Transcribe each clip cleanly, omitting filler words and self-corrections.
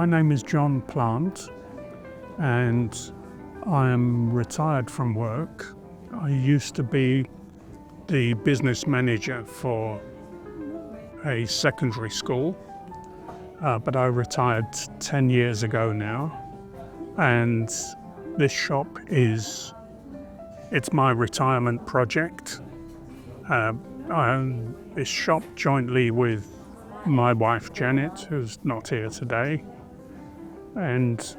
My name is John Plant, and I am retired from work. I used to be the business manager for a secondary school, but I retired 10 years ago now. And this shop it's my retirement project. I own this shop jointly with my wife Janet, who's not here today. And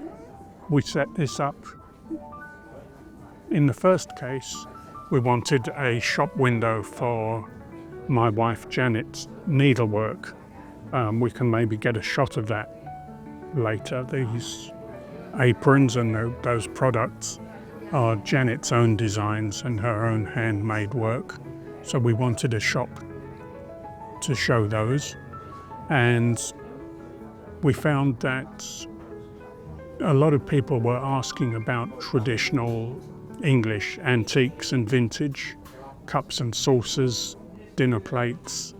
we set this up. In the first case, we wanted a shop window for my wife Janet's needlework. We can maybe get a shot of that later. These aprons and those products are Janet's own designs and her own handmade work. So we wanted a shop to show those. And we found that a lot of people were asking about traditional English antiques and vintage, cups and saucers, dinner plates,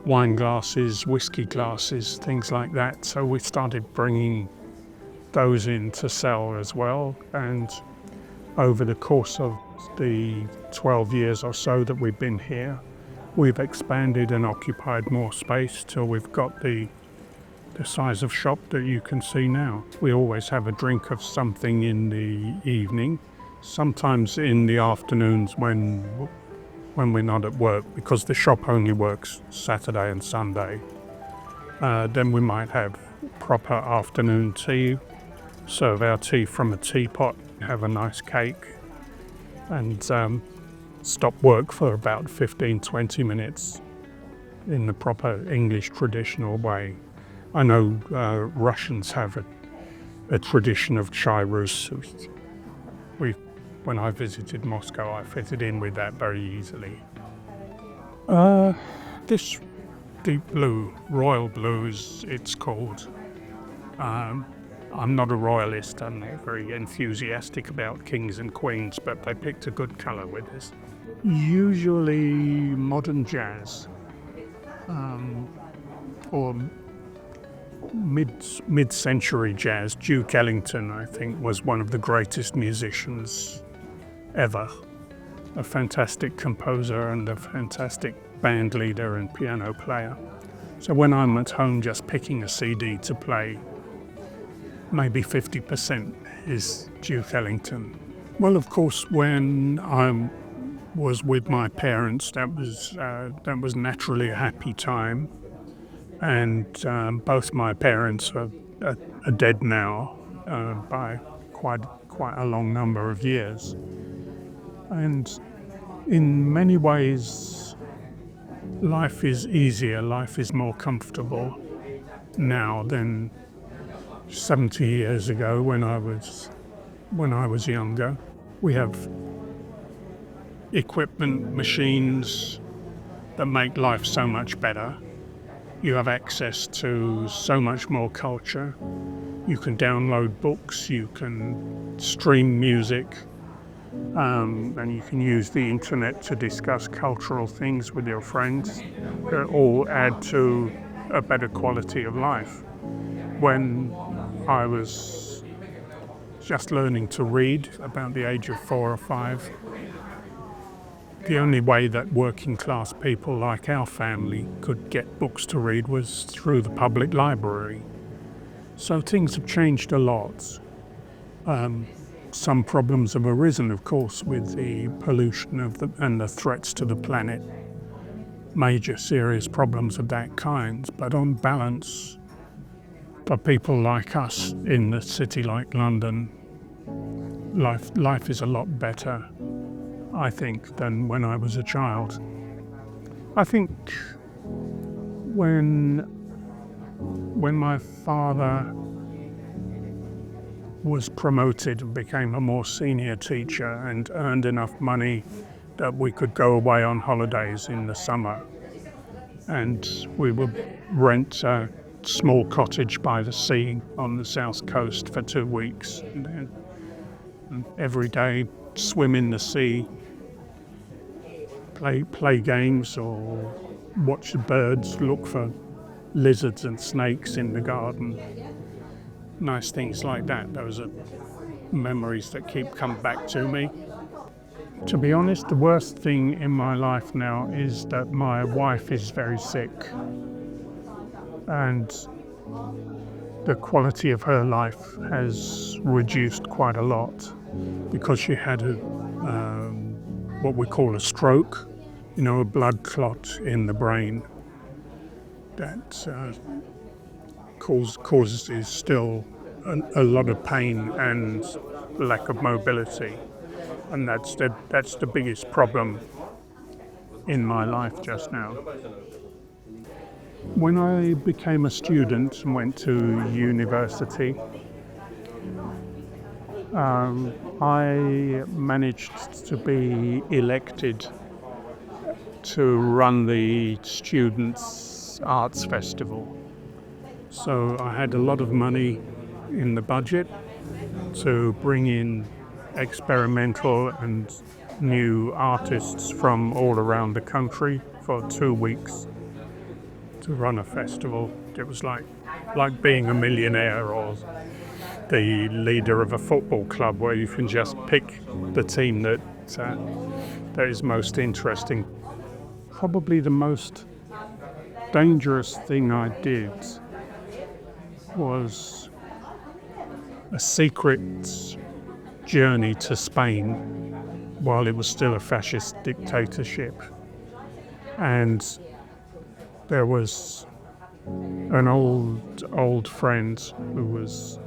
wine glasses, whiskey glasses, things like that. So we started bringing those in to sell as well. And over the course of the 12 years or so that we've been here, we've expanded and occupied more space till we've got the size of shop that you can see now. We always have a drink of something in the evening, sometimes in the afternoons when we're not at work, because the shop only works Saturday and Sunday. Then we might have proper afternoon tea, serve our tea from a teapot, have a nice cake, and stop work for about 15-20 minutes in the proper English traditional way. I know Russians have a tradition of chai rus. When I visited Moscow, I fitted in with that very easily. This deep blue, royal blue it's called. I'm not a royalist. I'm not very enthusiastic about kings and queens, but they picked a good colour with this. Usually modern jazz, or mid-century jazz. Duke Ellington, I think, was one of the greatest musicians ever. A fantastic composer and a fantastic band leader and piano player. So when I'm at home just picking a CD to play, maybe 50% is Duke Ellington. Well, of course, when I was with my parents, that was naturally a happy time. And both my parents are dead now by quite a long number of years. And in many ways, life is easier, life is more comfortable now than 70 years ago when I was younger. We have equipment, machines that make life so much better. You have access to so much more culture. You can download books, you can stream music, and you can use the internet to discuss cultural things with your friends that all add to a better quality of life. When I was just learning to read, about the age of 4 or 5, the only way that working class people like our family could get books to read was through the public library. So things have changed a lot. Some problems have arisen, of course, with the pollution and the threats to the planet. Major serious problems of that kind. But on balance, for people like us in a city like London, life is a lot better, I think, than when I was a child. I think when my father was promoted and became a more senior teacher and earned enough money that we could go away on holidays in the summer, and we would rent a small cottage by the sea on the south coast for 2 weeks, and every day swim in the sea, play games or watch the birds, look for lizards and snakes in the garden. nice things like that. Those are memories that keep coming back to me. To be honest, the worst thing in my life now is that my wife is very sick, and the quality of her life has reduced quite a lot because she had what we call a stroke, a blood clot in the brain that causes still a lot of pain and lack of mobility. And that's the biggest problem in my life just now. When I became a student and went to university, I managed to be elected to run the Students' Arts Festival. So I had a lot of money in the budget to bring in experimental and new artists from all around the country for 2 weeks to run a festival. It was like being a millionaire or the leader of a football club, where you can just pick the team that is most interesting. Probably the most dangerous thing I did was a secret journey to Spain while it was still a fascist dictatorship. And there was an old friend who was,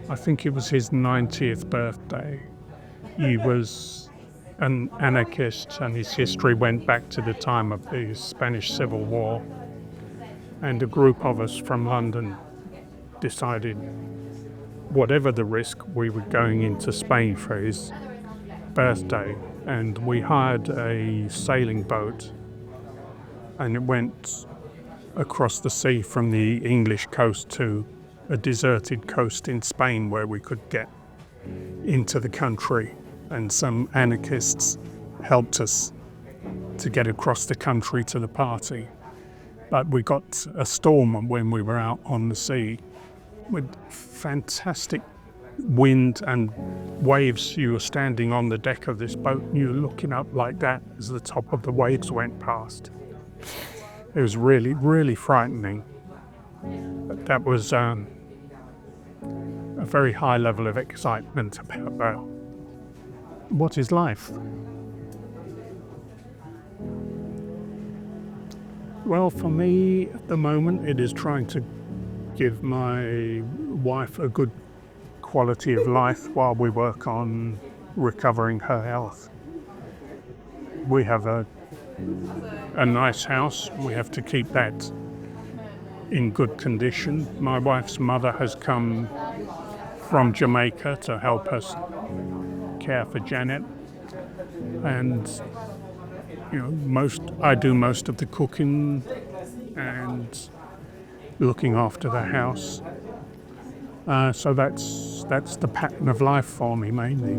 I think it was his 90th birthday. He was an anarchist, and his history went back to the time of the Spanish Civil War. And a group of us from London decided, whatever the risk, we were going into Spain for his birthday. And we hired a sailing boat, and it went across the sea from the English coast to a deserted coast in Spain where we could get into the country. And some anarchists helped us to get across the country to the party. But we got a storm when we were out on the sea with fantastic wind and waves. You were standing on the deck of this boat and you were looking up like that as the top of the waves went past. It was really, really frightening. But that was a very high level of excitement about what is life. Well, for me at the moment, it is trying to give my wife a good quality of life while we work on recovering her health. We have a nice house. We have to keep that in good condition. My wife's mother has come from Jamaica to help us care for Janet, and I do most of the cooking and looking after the house. So that's the pattern of life for me mainly.